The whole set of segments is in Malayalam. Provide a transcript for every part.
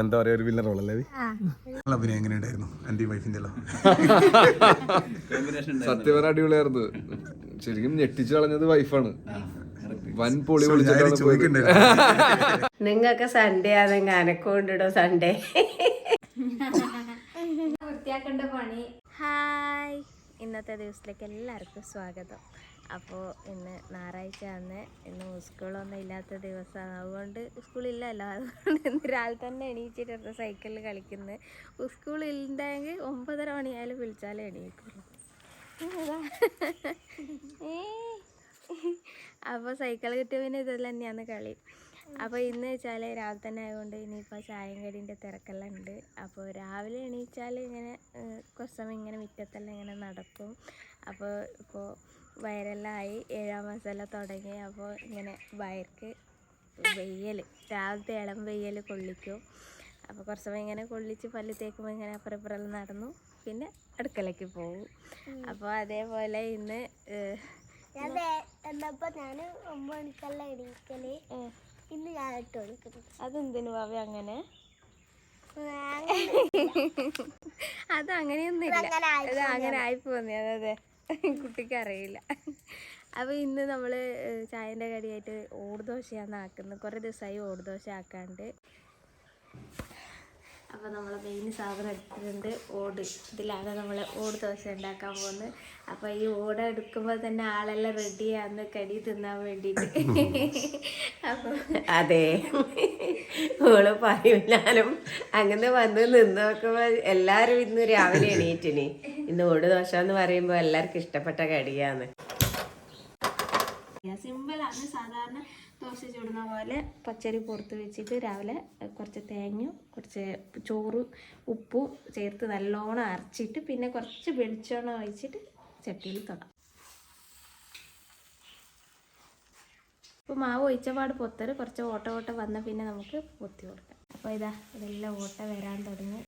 എന്താ പറയാ, ഒരു വില്ലൻ റോളല്ലേ? അഭിനയം എങ്ങനെയുണ്ടായിരുന്നു? ആന്റി വൈഫിന്റെ സത്യം പറഞ്ഞ അടിപൊളിയായിരുന്നു. ശരിക്കും ഞെട്ടിച്ചു കളഞ്ഞത് വൈഫാണ്. വൻ പൊളി വിളിച്ചിട്ടാണ്. നിങ്ങക്ക് സൺഡേ ആണെങ്കിൽ അനക്കൊണ്ടിടോ സൺഡേ. വൃത്തിയാക്കേണ്ട പണി. ഹായ്, ഇന്നത്തെ ദിവസത്തിലേക്ക് എല്ലാവർക്കും സ്വാഗതം. അപ്പോൾ ഇന്ന് ഞായറാഴ്ച ആണ്, ഇന്ന് സ്കൂളൊന്നും ഇല്ലാത്ത ദിവസമാണ്. അതുകൊണ്ട് സ്കൂളില്ലല്ലോ, അതുകൊണ്ട് ഇന്ന് രാവിലെ തന്നെ എണീച്ചിട്ട് സൈക്കിളിൽ കളിക്കുന്നത്. സ്കൂളിലുണ്ടെങ്കിൽ 9:30 മണിയായാലും വിളിച്ചാലേ എണീക്കുള്ളൂ. അപ്പോൾ സൈക്കിൾ കിട്ടിയ പിന്നെ ഇതെല്ലാം തന്നെയാണ് കളി. അപ്പോൾ ഇന്ന് വെച്ചാൽ രാവിലെ തന്നെ ആയതുകൊണ്ട് ഇനിയിപ്പോൾ ചായയും കടീൻ്റെ തിരക്കെല്ലാം ഉണ്ട്. അപ്പോൾ രാവിലെ എണീച്ചാൽ ഇങ്ങനെ കുറച്ച് സമയം ഇങ്ങനെ മുറ്റത്തെല്ലാം ഇങ്ങനെ നടക്കും. അപ്പോൾ ഇപ്പോൾ വയറെല്ലാം ആയി, 7-ാം മാസമെല്ലാം തുടങ്ങി. അപ്പോൾ ഇങ്ങനെ വയർക്ക് വെയ്യൽ, രാവിലത്തെ ഇളം വെയ്യൽ കൊള്ളിക്കും. അപ്പോൾ കുറച്ച് സമയം ഇങ്ങനെ കൊള്ളിച്ച് പല്ല് തേക്കുമ്പോൾ ഇങ്ങനെ അപ്പുറം നടന്നു, പിന്നെ അടുക്കളയ്ക്ക് പോകും. അപ്പോൾ അതേപോലെ ഇന്ന് എന്നപ്പോ ഞാന് 9 മണിക്കല്ല എണീക്കല്. ഇന്ന് ഞാൻ 8 മണിക്ക്. അതെന്തിനു ഭാവി അങ്ങനെ? അതങ്ങനെയൊന്നുമില്ല, അത് അങ്ങനെ ആയിപ്പോന്നി. അതെ, കുട്ടിക്ക് അറിയില്ല. അപ്പോൾ ഇന്ന് നമ്മൾ ചായൻ്റെ കടിയായിട്ട് ഓടുദോശയാണ് ആക്കുന്നത്. കുറേ ദിവസമായി ഓടുദോശ ആക്കാണ്ട്. അപ്പോൾ നമ്മൾ മെയിൻ സാധനം എടുത്തിട്ടുണ്ട് ഓട്. ഇതിലാണ് നമ്മൾ ഓട് ദോശ ഉണ്ടാക്കാൻ പോകുന്നത്. അപ്പോൾ ഈ ഓട് എടുക്കുമ്പോൾ തന്നെ ആളെല്ലാം റെഡിയാന്ന് കടി തിന്നാൻ വേണ്ടിയിട്ട്. അപ്പോൾ അതെ, ഓള് പറയൂലാനും അങ്ങനെ വന്ന് നിന്ന് നോക്കുമ്പോൾ എല്ലാവരും ഇന്ന് രാവിലെ എണീറ്റിന്. ഇന്ന് ഓട് ദോശ എന്ന് പറയുമ്പോൾ എല്ലാവർക്കും ഇഷ്ടപ്പെട്ട കടിയാണ്. സിമ്പിളാണ്. സാധാരണ ദോശ ചുടുന്ന പോലെ പച്ചരി പുറത്ത് വെച്ചിട്ട് രാവിലെ കുറച്ച് തേങ്ങയും കുറച്ച് ചോറ് ഉപ്പും ചേർത്ത് നല്ലോണം അരച്ചിട്ട് പിന്നെ കുറച്ച് വെളിച്ചെണ്ണ ഒഴിച്ചിട്ട് ചട്ടിയിൽ തൊടാം. ഇപ്പോൾ മാവ് ഒഴിച്ചപാട് പൊത്തര് കുറച്ച് ഓട്ട വന്ന പിന്നെ നമുക്ക് പൊത്തി കൊടുക്കാം. അപ്പോൾ ഇതാ ഇതെല്ലാം ഓട്ട വരാൻ തുടങ്ങി.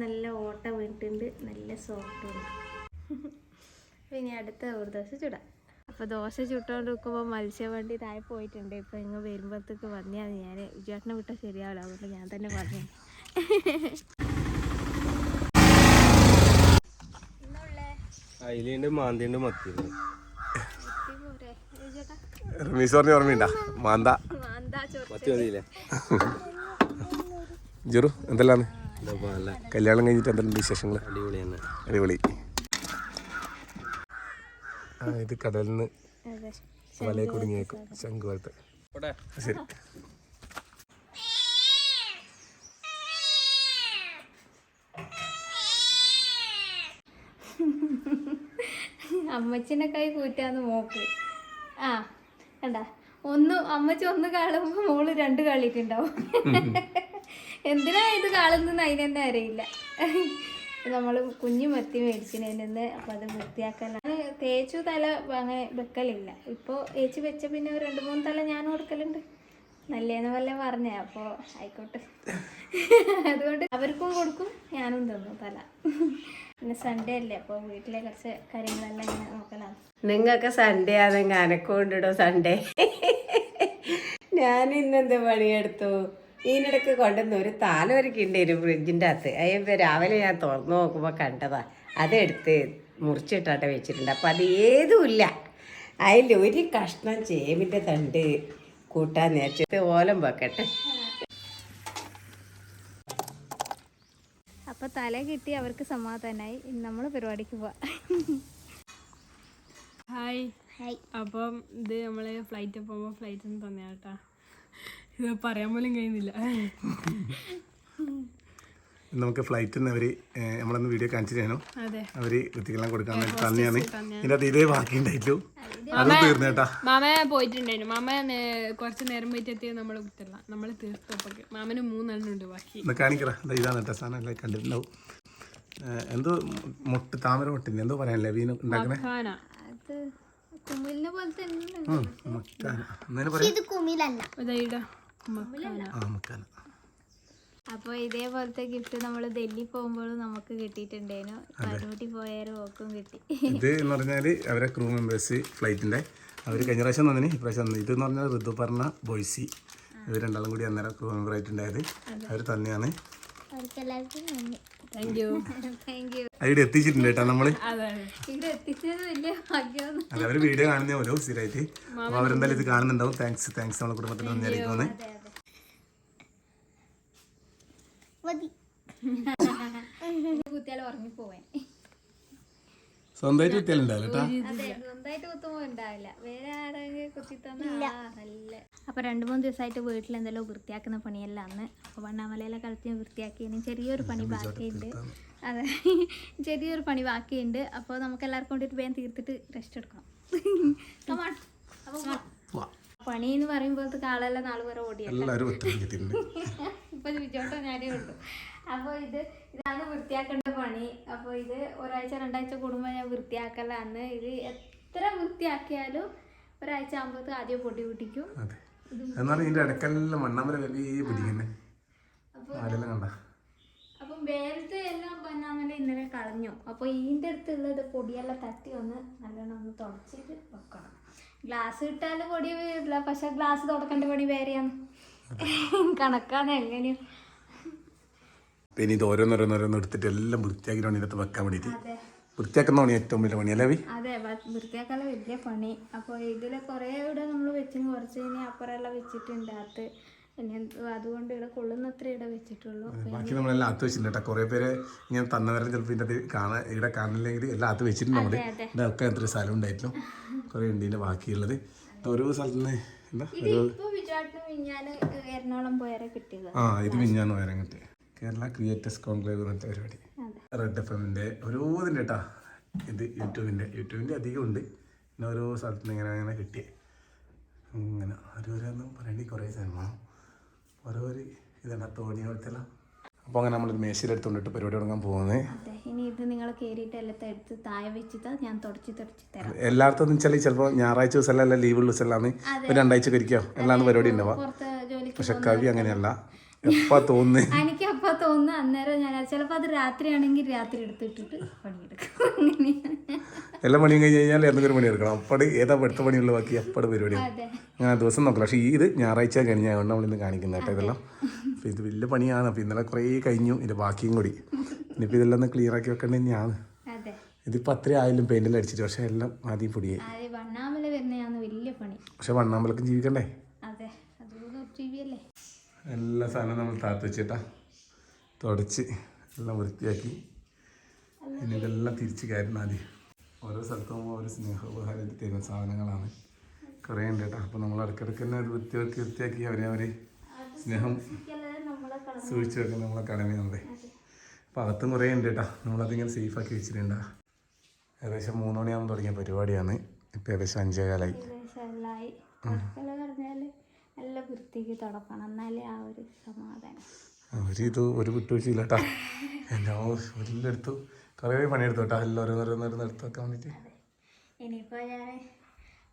നല്ല ഓട്ട വീണിട്ടുണ്ട്, നല്ല സോഫ്റ്റ് ഉണ്ട്. പിന്നെ അടുത്ത ഒരു ദോശ ചുടാം. അപ്പോൾ ദോശ ചുട്ടോണ്ട് നിൽക്കുമ്പോൾ മത്സ്യവണ്ടി താഴെ പോയിട്ടുണ്ട്. ഇപ്പോൾ ഇങ്ങ് വരുമ്പോഴത്തേക്ക് പറഞ്ഞാൽ ഞാൻ ചേട്ടനെ വിട്ടാൽ ശരിയാവില്ല, അതുകൊണ്ട് ഞാൻ തന്നെ പറഞ്ഞു. അയിലുണ്ട്, മാന്തിയുണ്ട്, മത്തിയുണ്ട്. റമീസ് പറഞ്ഞ ഓർമ്മയുണ്ടാ? മാന്ത മത്തി മതിയില്ലേ? ജെറു എന്തെല്ലാം കല്യാണം കഴിഞ്ഞിട്ട് എന്തെല്ലാം വിശേഷങ്ങൾ? അടിപൊളി. ഇത് കടലിൽ നിന്ന് വലയെ കുടുങ്ങിയേക്കും, ശംഖ് പോലത്തെ. ശരി. അമ്മച്ചിനെ കൈ കൂറ്റാന്ന് മോക്ക്. ആ കണ്ട, അമ്മച്ചി ഒന്ന് കാണുമ്പോൾ മോള് 2 കാളിയിട്ടുണ്ടാവും. എന്തിനാ ഇത് കാണുന്നെന്ന് അതിനെന്നെ അറിയില്ല. നമ്മൾ കുഞ്ഞു മത്തി മേടിച്ചിന്. അപ്പം അത് വൃത്തിയാക്കലാണ്. തേച്ചു തല അങ്ങനെ വെക്കലില്ല. ഇപ്പോൾ ഏച്ചി വെച്ച പിന്നെ 2-3 തല ഞാനും കൊടുക്കലുണ്ട്. നല്ലേന്ന് വല്ല പറഞ്ഞേ, അപ്പോൾ ആയിക്കോട്ടെ. അതുകൊണ്ട് അവർക്കും കൊടുക്കും, ഞാനും തന്നു തല. പിന്നെ സൺഡേ അല്ലേ, അപ്പോൾ വീട്ടിലെ കുറച്ച് കാര്യങ്ങളെല്ലാം ഇങ്ങനെ നോക്കലാണ്. നിങ്ങൾക്ക് സൺഡേ ആണെങ്കിൽ അനക്കൊണ്ടിടോ സൺഡേ. ഞാൻ ഇന്നെന്ത് പണിയെടുത്തു? ഇതിനിടയ്ക്ക് കൊണ്ടുവന്ന് ഒരു താലൊരുക്കുണ്ടായിരുന്നു ഫ്രിഡ്ജിൻ്റെ അകത്ത്. അതിപ്പോൾ രാവിലെ ഞാൻ തുറന്നു നോക്കുമ്പോൾ കണ്ടതാ. അതെടുത്ത് മുറിച്ചിട്ടാട്ടെ വെച്ചിട്ടുണ്ട്. അപ്പോൾ അത് ഏതുമില്ല. അതിൽ ഒരു കഷ്ണം ചേമ്പിൻ്റെ തണ്ട് കൂട്ടാൻ നേരിച്ചിട്ട് ഓലം വെക്കട്ടെ. അപ്പോൾ തല കിട്ടി അവർക്ക് സമാധാനമായി. നമ്മൾ പരിപാടിക്ക് പോവാം. ഹായ്. അപ്പം ഇത് നമ്മൾ ഫ്ലൈറ്റ് പോകുമ്പോൾ ഫ്ലൈറ്റിൽ നിന്ന് തന്നെയാ കേട്ടാ. ഇത് പറയാൻ പോലും കഴിയുന്നില്ല. നമുക്ക് ഫ്ലൈറ്റിൽ നിന്ന് അവർ നമ്മളൊന്ന് വീഡിയോ കാണിച്ചു തരണം. അവർ കുത്തിക്കെല്ലാം കൊടുക്കാൻ വേണ്ടി തന്നെയാണ്. ഇതിൻ്റെ അത് ഇതേ ബാക്കി ഉണ്ടായിട്ടുള്ളൂ, അത് തീർന്നേട്ടാ. മാമ പോയിട്ടുണ്ടായിരുന്നു. മാമ കുറച്ച് നേരം പോയിട്ട് എത്തിയത് നമ്മൾ കുത്തല്ല, നമ്മൾ തീർത്തപ്പോൾ മാമന് 3 എണ്ണം ഉണ്ട് ബാക്കി. കാണിക്കടാ, ഇതാണ് കേട്ടോ സാധനം. എല്ലാം കണ്ടിട്ടുണ്ടാവും. എന്തോ മുട്ട്, താമര മുട്ടിന് എന്തോ പറയാനല്ലേ വീണ് ഉണ്ടാക്കണേ? ഇത് കുമിലല്ല. മക്കാന. അപ്പോൾ ഇതേപോലത്തെ ഗിഫ്റ്റ് നമ്മൾ ഡൽഹി പോകുമ്പോഴും നമുക്ക് കിട്ടിയിട്ടുണ്ടായിരുന്നു. പനൂട്ടി പോയാലും ഓക്കും കിട്ടി. ഇത് എന്ന് പറഞ്ഞാൽ അവരെ ക്രൂ മെമ്പേഴ്സ് ഫ്ലൈറ്റിൻ്റെ അവർ കഴിഞ്ഞ പ്രാവശ്യം വന്നിന് ഇപ്രാവശ്യം വന്നു. ഇതെന്ന് പറഞ്ഞാൽ ഋതു പറഞ്ഞ ബോയ്സി ഇവർ രണ്ടാളും കൂടി അന്നേരം ക്രൂ മെമ്പർ ആയിട്ടുണ്ടായത് അവർ തന്നെയാണ്. അവർക്ക് എല്ലാവർക്കും നന്ദി. Thank you. Thank you. അവിടെ എത്തിച്ചിട്ടുണ്ട് കേട്ടോ നമ്മൾ. ഇവിടെ എത്തിച്ചത് വലിയ ഭാഗ്യമാണ്. അതെ അവർ വീഡിയോ കാണുന്ന പോലും സ്ഥിരമായിട്ട്. അപ്പോൾ അവരെന്തായാലും ഇത് കാണുന്നുണ്ടാവും. താങ്ക്സ് നമ്മളെ കുടുംബത്തിന് നന്ദി അറിയിക്കുന്നത്. മതി. കുത്തിയാൽ ഉറങ്ങിപ്പോവാൻ. സ്വന്തമായിട്ട് കുത്തിയാലുണ്ടാവില്ല കേട്ടോ. അതെ, സ്വന്തമായിട്ട് കുത്തുമ്പോൾ ഉണ്ടാവില്ല. വേറെ ആരെങ്കിലും കുത്തി തന്ന നല്ല. അപ്പോൾ 2-3 ദിവസമായിട്ട് വീട്ടിൽ എന്തെല്ലോ വൃത്തിയാക്കുന്ന പണിയെല്ലാം അന്ന്. അപ്പോൾ വണ്ണാമലയിലെ കളത്തിൽ വൃത്തിയാക്കിയതിന് ചെറിയൊരു പണി ബാക്കിയുണ്ട്. അതെ, ചെറിയൊരു പണി ബാക്കിയുണ്ട്. അപ്പോൾ നമുക്ക് എല്ലാവർക്കും കൊണ്ടിട്ട് വേഗം തീർത്തിട്ട് റെസ്റ്റ് എടുക്കണം. അപ്പോൾ പണി എന്ന് പറയുമ്പോഴത്തെ കാളെല്ലാം 4 പേരെ ഓടിയല്ല. എല്ലാവരും ഒറ്റ ഇപ്പൊ വിജോട്ടോ ഞാനേ ഉള്ളൂ. അപ്പോൾ ഇതാണ് വൃത്തിയാക്കേണ്ട പണി. അപ്പോൾ ഇത് 1-2 ആഴ്ച കൂടുമ്പോൾ ഞാൻ വൃത്തിയാക്കലാണ്. ഇത് എത്ര വൃത്തിയാക്കിയാലും ഒരാഴ്ച ആകുമ്പോഴത്തേക്ക് ആദ്യം പൊടി പിടിക്കും. അതെ, എന്നാലും ഇതിൻ്റെ ഇടയ്ക്കെല്ലാം മണ്ണാമല വലിയ പിടിക്കുന്നേ. ആരെല്ലാം കണ്ട. അപ്പം വേറത്തെ എല്ലാം പൊന്നാമല ഇന്നലെ കളഞ്ഞു. അപ്പോൾ ഇതിൻ്റെ അടുത്തുള്ളത് പൊടിയെല്ലാം തട്ടി ഒന്ന് നല്ലോണം ഒന്ന് തുടച്ചിട്ട് വെക്കണം. ഗ്ലാസ് ഇട്ടാലും പൊടി വീഴില്ല, പക്ഷെ ഗ്ലാസ് തുടക്കേണ്ട പണി വേറെയാണ്. കണക്കാണ് എങ്ങനെയോ. പിന്നെ ഇത് ഓരോന്നോരോന്നോരോന്ന് എടുത്തിട്ട് എല്ലാം വൃത്തിയാക്കിയിട്ടാണ് ഇതിനകത്ത് വെക്കാൻ വേണ്ടിയിട്ട്. വൃത്തിയാക്കുന്ന പണി ഏറ്റവും വലിയ പണി അല്ലേ? അതെ, വൃത്തിയാക്കാനുള്ള വലിയ പണി. അപ്പോൾ ഇതിൽ കുറേ ഇവിടെ നമ്മൾ വെച്ചിന്, കുറച്ച് ഇനി അപ്പുറമെല്ലാം വെച്ചിട്ടുണ്ട് അകത്ത്. പിന്നെ അതുകൊണ്ട് ഇവിടെ കൊള്ളുന്നത്ര ഇവിടെ വെച്ചിട്ടുള്ളൂ. ബാക്കി നമ്മളെല്ലാം അകത്ത് വെച്ചിട്ടുണ്ട് കേട്ടോ. കുറേ പേര് ഇങ്ങനെ തന്നവരെ ചിലപ്പോൾ ഇതിൻ്റെ ഇവിടെ കാണില്ലെങ്കിൽ എല്ലാം അകത്ത് വെച്ചിട്ടുണ്ട്. നമ്മൾ ഇവിടെ ഒക്കെ എത്ര സ്ഥലം ഉണ്ടായിട്ടുള്ളൂ, കുറേ ഉണ്ട് ഇതിൻ്റെ ബാക്കിയുള്ളത്. ഓരോ സ്ഥലത്ത് നിന്ന് എന്താ എറണാകുളം പോയാൽ കിട്ടിയത്. ഇത് മിഞ്ഞാന്ന് വരാൻ കിട്ടി. കേരള ക്രിയേറ്റേഴ്സ് കോൺക്ലേവ് എന്നത്തെ പരിപാടി റെഡ് FM-ൻ്റെ ഓരോ ഇതിൻ്റെ കേട്ടാ. ഇത് യൂട്യൂബിൻ്റെ അധികം ഉണ്ട്. പിന്നെ ഓരോ സ്ഥലത്ത് നിന്ന് ഇങ്ങനെ കിട്ടിയേ. ഇങ്ങനെ ഓരോരോന്നും പറയേണ്ടി കുറേ സ്ഥലമാണ്. ഓരോ ഇതാണ് തോണി പോലത്തെല്ലാം. അപ്പോൾ അങ്ങനെ നമ്മളൊരു മേശയിലെടുത്തുകൊണ്ടിട്ട് പരിപാടി തുടങ്ങാൻ പോകുന്നത്. ഇനി ഇത് നിങ്ങൾ കയറിയിട്ട് എല്ലാം എടുത്ത് താഴെ വെച്ചിട്ട് ഞാൻ തുടച്ച് തരാം. എല്ലായിടത്തും വെച്ചാൽ ചിലപ്പോൾ ഞായറാഴ്ച ദിവസമല്ല ലീവുള്ള ദിവസമല്ലാന്ന് ഒരു 2 ആഴ്ച കഴിക്കോ എല്ലാം പരിപാടി ഉണ്ടാവാം. പക്ഷെ കവി അങ്ങനെയല്ല, എപ്പോൾ തോന്നുന്നു എനിക്ക് അപ്പോൾ തോന്നുന്നു അന്നേരം ഞാൻ ചിലപ്പോൾ അത് രാത്രിയാണെങ്കിൽ രാത്രി എടുത്തിട്ടിട്ട് പണിയെടുക്കും. എല്ലാ പണിയും കഴിഞ്ഞ് കഴിഞ്ഞാൽ എന്തെങ്കിലും പണി എടുക്കണം. അപ്പടി ഏതാ അടുത്ത പണിയുള്ള ബാക്കി അപ്പടെ പരിപാടിയാണ്. അങ്ങനെ ദിവസം നോക്കില്ല. പക്ഷേ ഇത് ഞായറാഴ്ച കഴിഞ്ഞാൽ നമ്മളിന്ന് കാണിക്കുന്നത് കേട്ടോ ഇതെല്ലാം. അപ്പോൾ ഇത് വലിയ പണിയാണ്. അപ്പോൾ ഇന്നലെ കുറേ കഴിഞ്ഞു, ഇതിൻ്റെ ബാക്കിയും കൂടി. ഇനിയിപ്പോൾ ഇതെല്ലാം ഒന്ന് ക്ലിയർ ആക്കി വെക്കേണ്ടത് തന്നെയാണ്. ഇതിപ്പോൾ അത്ര ആയാലും പെയിൻറ്റെല്ലാം അടിച്ചിട്ട്, പക്ഷേ എല്ലാം ആദ്യം പൊടിയായി. പക്ഷെ വണ്ണാമ്പലക്കും ജീവിക്കണ്ടേ? എല്ലാ സാധനവും നമ്മൾ താത്ത് വെച്ചിട്ടാ തുടച്ച് എല്ലാം വൃത്തിയാക്കി. ഇനി ഇതെല്ലാം തിരിച്ച് കയറുന്ന ആദ്യം. ഓരോ സ്ഥലത്തും ഓരോ സ്നേഹോപഹാരത്തിൽ തരുന്ന സാധനങ്ങളാണ്. കുറേ ഉണ്ട് കേട്ടോ. അപ്പോൾ നമ്മൾ ഇടയ്ക്കിടയ്ക്ക് തന്നെ അത് വൃത്തിയാക്കി അവരെ സ്നേഹം സൂക്ഷിച്ച് വെക്കുന്ന നമ്മളെ കടമയുണ്ട്. അപ്പോൾ അകത്തും കുറേ ഉണ്ട് കേട്ടോ. നമ്മളതിങ്ങനെ സേഫാക്കി വെച്ചിട്ടുണ്ട്. ഏകദേശം 3 മണിയാകുമ്പോൾ തുടങ്ങിയ പരിപാടിയാണ്. ഇപ്പോൾ ഏകദേശം 5 കാലമായി. നല്ല വൃത്തിക്ക് തുടക്കണം, എന്നാലേ ആ ഒരു സമാധാനം. അവരിത് ഒരു വിട്ടുവീഴ്ചയില്ല കേട്ടോ. എല്ലായിടത്തു കുറേ പണിയെടുത്തു കേട്ടോ. എല്ലാം ഓരോന്നോരോന്നോരോന്ന് എടുത്ത് വെക്കാൻ വേണ്ടിയിട്ട്. ഇനിയിപ്പോൾ ഞാൻ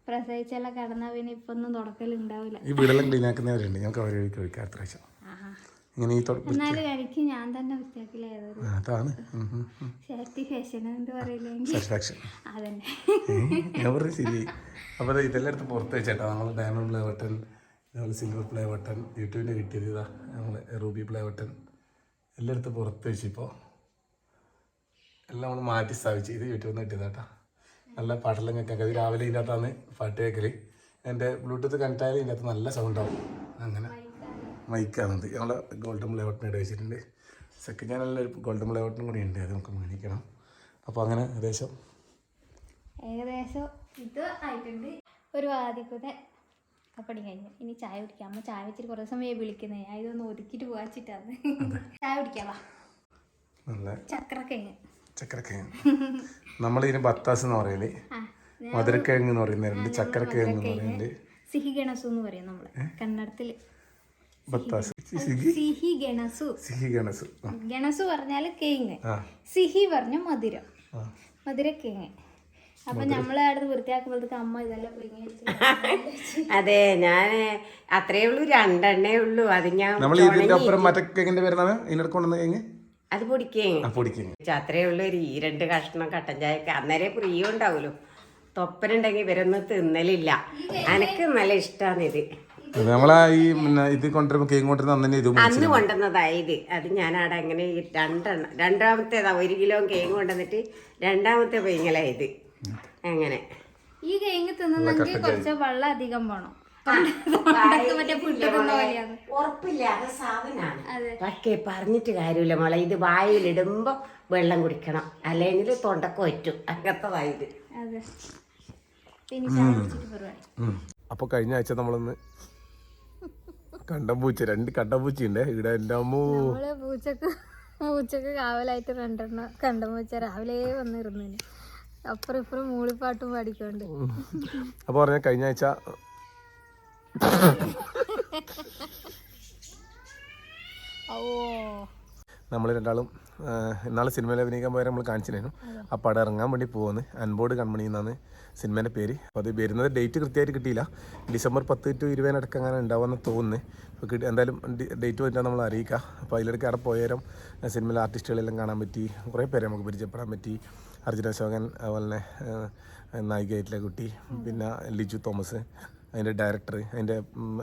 പ്രസവിച്ചെല്ലാം കിടന്നാൽ പിന്നെ ഇപ്പം ഒന്നും തുടക്കലുണ്ടാവില്ല. ഈ വീടെല്ലാം ക്ലീൻ ആക്കുന്നവരുണ്ട്. ഞങ്ങൾക്ക് അവർ കഴിക്കാം അടുത്ത പ്രാവശ്യം. ഇങ്ങനെ എന്നാലും എനിക്ക് ഞാൻ തന്നെ വൃത്തിയാക്കില്ലായിരുന്നു. അതാണ് സാറ്റിസ്ഫാക്ഷൻ എന്ന് പറയില്ലെങ്കിൽ സാറ്റിസ്ഫാക്ഷൻ. അതന്നെ ഞാൻ പറഞ്ഞു ശരി. അപ്പോൾ ഇതെല്ലാം എടുത്ത് പുറത്ത് വെച്ചേട്ടാ. നമ്മൾ ഡയമണ്ട് പ്ലേ ബട്ടൺ, അതുപോലെ സിൽവർ പ്ലേ ബട്ടൺ, യൂട്യൂബിൻ്റെ കിട്ടിയത് ഇതാ നമ്മൾ റൂബി പ്ലേ ബട്ടൺ എല്ലാം എടുത്ത് പുറത്ത് വെച്ച്. ഇപ്പോൾ എല്ലാം നമ്മൾ മാറ്റി സ്ഥാപിച്ച്. ഇത് യൂട്യൂബിൽ നിന്ന് കിട്ടിയതാട്ടാ. നല്ല പാട്ടെല്ലാം കേൾക്കാൻ. ഇത് രാവിലെ ഇതിനകത്താണ് പാട്ട് കേൾക്കൽ. എൻ്റെ ബ്ലൂടൂത്ത് കണക്ട് ആയാലും ഇതിനകത്ത് നല്ല സൗണ്ടാവും. അങ്ങനെ മൈക്കാണത്. നമ്മളെ ഗോൾഡൻ പ്ലേ ബട്ടൺ ഇട വെച്ചിട്ടുണ്ട്. സെക്കൻഡ് ചാനലിൽ ഒരു ഗോൾഡൻ പ്ലേ ബട്ടൺ കൂടി ഉണ്ട്, അത് നമുക്ക് മേടിക്കണം. അപ്പോൾ അങ്ങനെ ഏകദേശം ഇത് ആയിട്ടുണ്ട്. ഒരു ആദ്യത്തെ പണി കഴിഞ്ഞു. ഇനി ചായ കുടിക്കാം. അമ്മ ചായ വെച്ചിട്ട് കുറേ സമയം വിളിക്കുന്നത്. ഞാൻ ഇതൊന്ന് ഒതുക്കിയിട്ട് പോകാച്ചിട്ടാണ്. ചായ കുടിക്കാവാ. നല്ല ചക്രക്കിഴങ്ങ് നമ്മളിതിന് ബത്താസ് എന്ന് പറയല്, മധുരക്കിഴങ്ങ് എന്ന് പറയുന്നുണ്ട്, ചക്കരക്കിഴങ്ങ് എന്ന് പറയുന്നുണ്ട്, സിഹി ഗണസു എന്ന് പറയും നമ്മള് കന്നഡത്തില്. ബത്താസ് സിഹി ഗണസു. ഗണസു പറഞ്ഞാല് കേങ്ങ്, സിഹി പറഞ്ഞ മധുരം, മധുരക്കിഴങ്ങ്. അപ്പൊ നമ്മളെ അടുത്ത് വൃത്തിയാക്കുമ്പോഴത്തേക്ക് അമ്മ ഇതെല്ലാം പിരിങ്ങി അതെ, ഞാൻ അത്രേ ഉള്ളൂ, 2 എണ്ണേ ഉള്ളൂ. അത് ഞാൻ നമ്മൾ ഇതിന്റെ അപ്പുറം മറ്റേ കേക്കിന്റെ വരുന്നവൻ ഇതിനടുത്ത് കൊണ്ടുവന്ന കേങ്ങ് അത് പൊടിക്കേങ്ങ് പൊടിക്കേങ്ങ് അത്രേ ഉള്ളൂ. ഒരു 2 കഷ്ണം കട്ടൻ ചായക്ക് അന്നേരം പ്രിയം ഉണ്ടാവുമല്ലോ. തൊപ്പനുണ്ടെങ്കിൽ ഇവരൊന്നും തിന്നലില്ല. എനക്ക് നല്ല ഇഷ്ടമാണ് ഇത്. നമ്മളാ ഈ ഇത് കൊണ്ടുവരുമ്പോ കേക്ക് കൊണ്ടുവരുന്ന അന്നെ ഇത് അന്ന് കൊണ്ടുവന്നതായി ഇത്. അത് ഞാനവിടെ അങ്ങനെ 2 രണ്ടാമത്തേതാ 1 കിലോ കേക്ക് കൊണ്ടുവന്നിട്ട് 2ാമത്തെ പൊയ്ങ്ങലായത്. അങ്ങനെ ഈ കേങ്ങ് തിന്നുന്നെങ്കിൽ കുറച്ച് വെള്ളം അധികം വേണം. മറ്റേ പുട്ട് തിന്ന പോലെയാണ്. ഉറപ്പില്ലാത്ത സാധനമാണ്. പക്ഷേ പറഞ്ഞിട്ട് കാര്യമില്ല മോളെ, ഇത് വായിലിടുമ്പോ വെള്ളം കുടിക്കണം, അല്ലെങ്കിൽ തൊണ്ടക്ക് പറ്റും. അങ്ങനത്തതായത്. അതെ. പിന്നെ ചായ കുടിച്ചിട്ട് പരിപാടി. അപ്പൊ കഴിഞ്ഞ ആഴ്ച നമ്മളൊന്ന് കണ്ടംപൂച്ച 2 കണ്ടംപൂച്ചയുണ്ട് ഇവിടെ. എൻ്റെ അമ്മോ, നമ്മള് പൂച്ചക്ക് കാവലായിട്ട് 2 എണ്ണം കണ്ടംപൂച്ച രാവിലെ വന്നിരുന്നു. അപ്പുറം ഇപ്പുറം മൂളിപ്പാട്ടും പാടിക്കൊണ്ട്. അപ്പൊ പറഞ്ഞ കഴിഞ്ഞ ആഴ്ച നമ്മൾ രണ്ടാളും ഇന്നാളെ സിനിമയിൽ അഭിനയിക്കാൻ പോയാൽ നമ്മൾ കാണിച്ചിരുന്നു. ആ പടം ഇറങ്ങാൻ വേണ്ടി പോകുന്നത് അൻബോർഡ് കൺമണി എന്നാണ് സിനിമേൻ്റെ പേര്. അപ്പോൾ അത് വരുന്നത് ഡേറ്റ് കൃത്യമായിട്ട് കിട്ടിയില്ല. ഡിസംബർ 10 to 20 അടക്കം അങ്ങനെ ഉണ്ടാവുമെന്ന് തോന്നുന്നു. അപ്പോൾ എന്തായാലും ഡേറ്റ് പറ്റാൻ നമ്മൾ അറിയിക്കുക. അപ്പോൾ അതിലിടയ്ക്ക് അവിടെ പോയാലും സിനിമയിലെ ആർട്ടിസ്റ്റുകളെല്ലാം കാണാൻ പറ്റി. കുറേ പേരെ നമുക്ക് പരിചയപ്പെടാൻ പറ്റി. അർജുന അശോകൻ, അതുപോലെ തന്നെ നായികയായിട്ടുള്ള കുട്ടി, പിന്നെ ലിജു തോമസ്, അതിൻ്റെ ഡയറക്ടർ, അതിൻ്റെ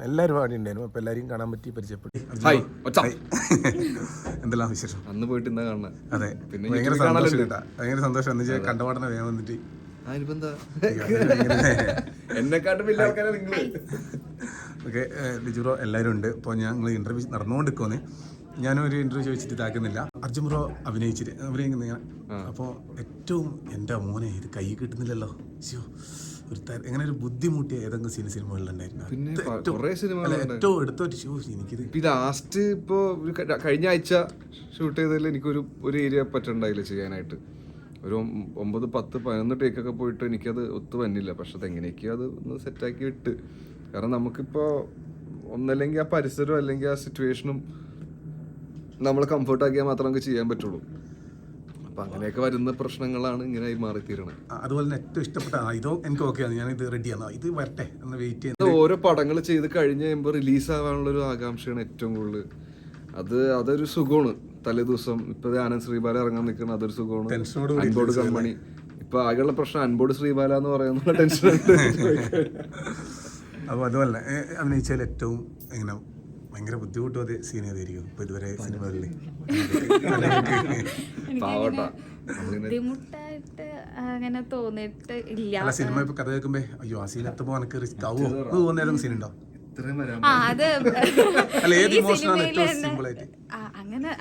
എല്ലാവരും അവിടെ ഉണ്ടായിരുന്നു. അപ്പോൾ എല്ലാവരെയും കാണാൻ പറ്റി, പരിചയപ്പെട്ടു. എന്തെല്ലാം വിശേഷം? അന്ന് പോയിട്ട് ഇന്നാ കാണാൻ. അതെ, ഭയങ്കര സന്തോഷം കേട്ടാ, ഭയങ്കര സന്തോഷം. എന്ന് വെച്ചാൽ കണ്ടപാടനെ വേഗം വന്നിട്ട് എന്നെക്കാട്ടും വലിയ ആൾക്കാരാണ് നിങ്ങള്. ഓക്കെ, ലിജു ബ്രോ എല്ലാവരും ഉണ്ട്. അപ്പോൾ ഞങ്ങൾ ഇൻ്റർവ്യൂ നടന്നുകൊണ്ടിരിക്കുമെന്ന് ഞാനൊരു ഇൻ്റർവ്യൂ ചോദിച്ചിട്ട് ഇതാക്കുന്നില്ല. അർജുൻ ബ്രോ അഭിനയിച്ചിട്ട് അഭിനയിക്കുന്ന. അപ്പോൾ ഏറ്റവും എൻ്റെ മോനെ ഇത് കൈ കിട്ടുന്നില്ലല്ലോ, ഒരു എങ്ങനെ ഒരു ബുദ്ധിമുട്ടിയ ഏതെങ്കിലും സിനിമകളിലുണ്ടായിരുന്നു? പിന്നെ കുറേ സിനിമകൾ ഏറ്റവും എടുത്തോട്ട് എനിക്കിത് ഇപ്പം ലാസ്റ്റ് ഇപ്പോൾ കഴിഞ്ഞ ആഴ്ച ഷൂട്ട് ചെയ്തതിൽ എനിക്കൊരു ഏരിയ പറ്റുണ്ടായില്ല ചെയ്യാനായിട്ട്. ഒരു 9, 10, 11 ടേക്കൊക്കെ പോയിട്ട് എനിക്കത് ഒത്തു വന്നില്ല. പക്ഷെ അതെങ്ങനെയൊക്കെയോ അത് ഒന്ന് സെറ്റാക്കി ഇട്ട്. കാരണം നമുക്കിപ്പോൾ ഒന്നല്ലെങ്കിൽ ആ പരിസരവും അല്ലെങ്കിൽ ആ സിറ്റുവേഷനും നമ്മൾ കംഫർട്ടാക്കിയാൽ മാത്രമേ നമുക്ക് ചെയ്യാൻ പറ്റുള്ളൂ. അപ്പം അങ്ങനെയൊക്കെ വരുന്ന പ്രശ്നങ്ങളാണ് ഇങ്ങനെ മാറിത്തീരണത്. അതുപോലെ തന്നെ ഏറ്റവും ഇഷ്ടപ്പെട്ട ഇതോ എനിക്ക് ഓക്കെയാണ്, ഞാനിത് റെഡിയാണ്, ഇത് വരട്ടെ എന്ന് വെയിറ്റ് ചെയ്യുന്നത്. ഓരോ പടങ്ങൾ ചെയ്ത് കഴിഞ്ഞ് കഴിയുമ്പോൾ റിലീസാവാനുള്ളൊരു ആകാംക്ഷയാണ് ഏറ്റവും കൂടുതൽ. അതൊരു സുഖമാണ്. തലേ ദിവസം ഇപ്പൊ ആനന്ദ് ശ്രീബാല ഇറങ്ങാൻ നിൽക്കണം, അതൊരു സുഖമാണ്. അൻബോർഡ് കമ്പനി ഇപ്പൊ ആകെയുള്ള പ്രശ്നം അൻബോർഡ് ശ്രീബാല എന്ന് പറയുന്ന ടെൻഷൻ. അപ്പോൾ അതുപോലെ അഭിനയിച്ചാൽ ഏറ്റവും ഇങ്ങനെ ഭയങ്കര ബുദ്ധിമുട്ടും അതേ സീൻ ഏതായിരിക്കും ഇപ്പൊ ഇതുവരെ സിനിമകളിൽ? ബുദ്ധിമുട്ടായിട്ട് അങ്ങനെ തോന്നിയിട്ട് ഇല്ല. അല്ല, സിനിമ ഇപ്പൊ കഥ കേൾക്കുമ്പോ അയ്യോ ആ സീൻ എത്തുമ്പോ എനിക്ക് റിസ്ക് ആവോ തോന്നിയ സീൻ ഉണ്ടോ? അത് അല്ല, ഏത് ഇമോഷനാണ് ഏറ്റവും സിമ്പിൾ ആയിട്ട്?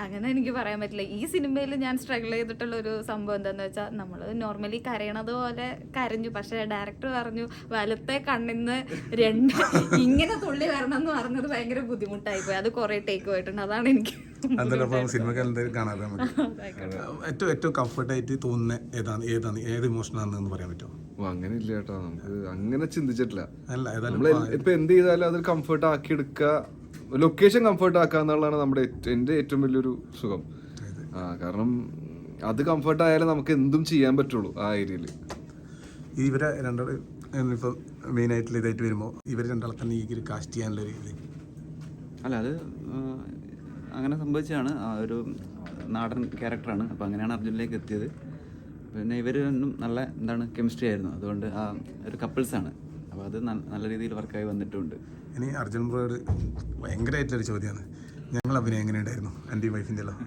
അങ്ങനെ എനിക്ക് പറയാൻ പറ്റില്ല. ഈ സിനിമയിൽ ഞാൻ സ്ട്രഗിൾ ചെയ്തിട്ടുള്ള ഒരു സംഭവം എന്താന്ന് വെച്ചാൽ, നമ്മൾ നോർമലി കരയണത് പോലെ കരഞ്ഞു. പക്ഷെ ഡയറക്ടർ പറഞ്ഞു വലത്തെ കണ്ണിന്ന് 2 ഇങ്ങനെ തുള്ളി വരണം എന്ന് പറഞ്ഞത് ഭയങ്കര ബുദ്ധിമുട്ടായി പോയി. അത് കുറെ ടേക്ക് പോയിട്ടുണ്ട്. അതാണ് എനിക്ക് സിനിമ കാണാതെ ഏറ്റവും കംഫർട്ടായിട്ട് തോന്നുന്ന ഏത് ഇമോഷനാണെന്ന് പറയാൻ പറ്റുമോ? അങ്ങനെ ഇല്ല കേട്ടോ, നമുക്ക് അങ്ങനെ ചിന്തിച്ചിട്ടില്ല. നമ്മൾ ഇപ്പൊ എന്ത് ചെയ്താലും അത് കംഫർട്ട് ആക്കി എടുക്കുക, ലൊക്കേഷൻ കംഫർട്ട് ആക്കുക എന്നുള്ളതാണ് എൻ്റെ ഏറ്റവും വലിയൊരു സുഖം. കാരണം അത് കംഫർട്ട് ആയാലും നമുക്ക് എന്തും ചെയ്യാൻ പറ്റുള്ളൂ ആ ഏരിയയിൽ. ഇവരെ രണ്ടാൾ ഇപ്പം മെയിൻ ആയിട്ടുള്ള ഇതായിട്ട് വരുമ്പോൾ ഇവർ രണ്ടാളെ തന്നെ ഈ കാസ്റ്റ് ചെയ്യാനുള്ള ഒരു ഇത് അല്ല, അത് അങ്ങനെ സംഭവിച്ചതാണ്. ഒരു നാടൻ ക്യാരക്ടറാണ്. അപ്പോൾ അങ്ങനെയാണ് അർജുനിലേക്ക് എത്തിയത്. പിന്നെ ഇവർ നല്ല കെമിസ്ട്രി ആയിരുന്നു. അതുകൊണ്ട് ആ ഒരു കപ്പിൾസാണ്. അപ്പോൾ അത് നല്ല രീതിയിൽ വർക്കായി വന്നിട്ടുണ്ട്. ഇനി അർജുൻ ബ്രോയോട് ഭയങ്കരമായിട്ടൊരു ചോദ്യമാണ്, ഞങ്ങൾ അഭിനയം എങ്ങനെ ഉണ്ടായിരുന്നു? എൻ്റെ വൈഫിൻ്റെ എല്ലാം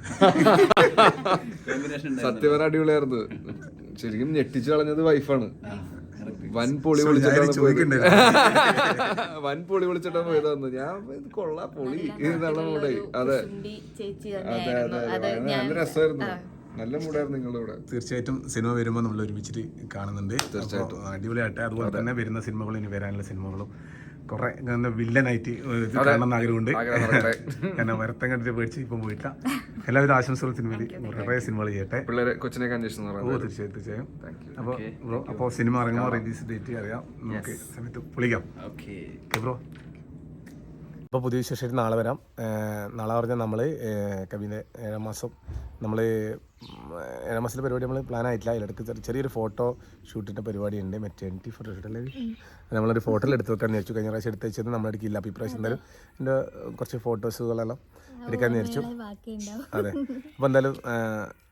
സത്യപര അടിപൊളിയായിരുന്നു. ശരിക്കും ഞെട്ടിച്ചു കളഞ്ഞത് വൈഫാണ്. വൻ പൊളി വിളിച്ചിട്ടാണ് പോയതാന്ന്. ഞാൻ കൊള്ളാം, പൊളി എന്നുള്ള മൂടായി. അതെ അതെ അതെ, നല്ല രസമായിരുന്നു, നല്ല മൂടായിരുന്നു നിങ്ങളുടെ കൂടെ. തീർച്ചയായിട്ടും സിനിമ വരുമ്പോൾ നമ്മൾ ഒരുമിച്ചിട്ട് കാണുന്നുണ്ട്. തീർച്ചയായിട്ടും അടിപൊളിയായിട്ട്. അതുപോലെ തന്നെ വരുന്ന സിനിമകളും ഇനി വരാനുള്ള സിനിമകളും കുറെ വില്ലനായിട്ട് കാണണമെന്ന് ആഗ്രഹമുണ്ട്. കാരണം വരത്തം കണ്ടിട്ട് പേടിച്ച് ഇപ്പം പോയിട്ടില്ല. എല്ലാവിധ ആശംസകളും സിനിമയിൽ കുറേ സിനിമകൾ ചെയ്യട്ടെ. പിള്ളേരെ കൊച്ചിനൊക്കെ അന്വേഷിച്ചു. തീർച്ചയായും. അപ്പോൾ സിനിമ ഇറങ്ങുമ്പോൾ റിലീസ് ഡേറ്റ് അറിയാം, നമുക്ക് സമയത്ത് പൊളിക്കാം. ബ്രോ അപ്പോൾ പുതിയ വിശേഷമായിട്ട് നാളെ വരാം. നാളെ പറഞ്ഞാൽ നമ്മൾ കവിൻ്റെ 7ാം മാസം നമ്മൾ 7ാം മാസത്തിലെ പരിപാടി നമ്മൾ പ്ലാൻ ആയിട്ടില്ല. അതിലിടക്ക് ചെറിയൊരു ഫോട്ടോ ഷൂട്ടിൻ്റെ പരിപാടിയുണ്ട്. മെറ്റേണിറ്റി ഫോട്ടോ ഷൂട്ടല്ലേ, നമ്മളൊരു ഫോട്ടോയിൽ എടുത്ത് വെക്കാൻ വിചാരിച്ചു. കഴിഞ്ഞ പ്രാവശ്യം എടുത്ത് വെച്ചത് നമ്മുടെ അടുക്കില്ല. അപ്പോൾ ഇപ്രാവശ്യം എന്തായാലും എൻ്റെ കുറച്ച് ഫോട്ടോസുകളെല്ലാം എടുക്കാൻ വിചാരിച്ചു. അതെ, അപ്പോൾ എന്തായാലും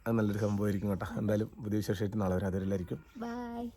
അത് നല്ലൊരു സംഭവമായിരിക്കും കേട്ടോ. എന്തായാലും പുതിയ വിശേഷമായിട്ട് നാളെ വരാം. അതിലായിരിക്കും. ബൈ.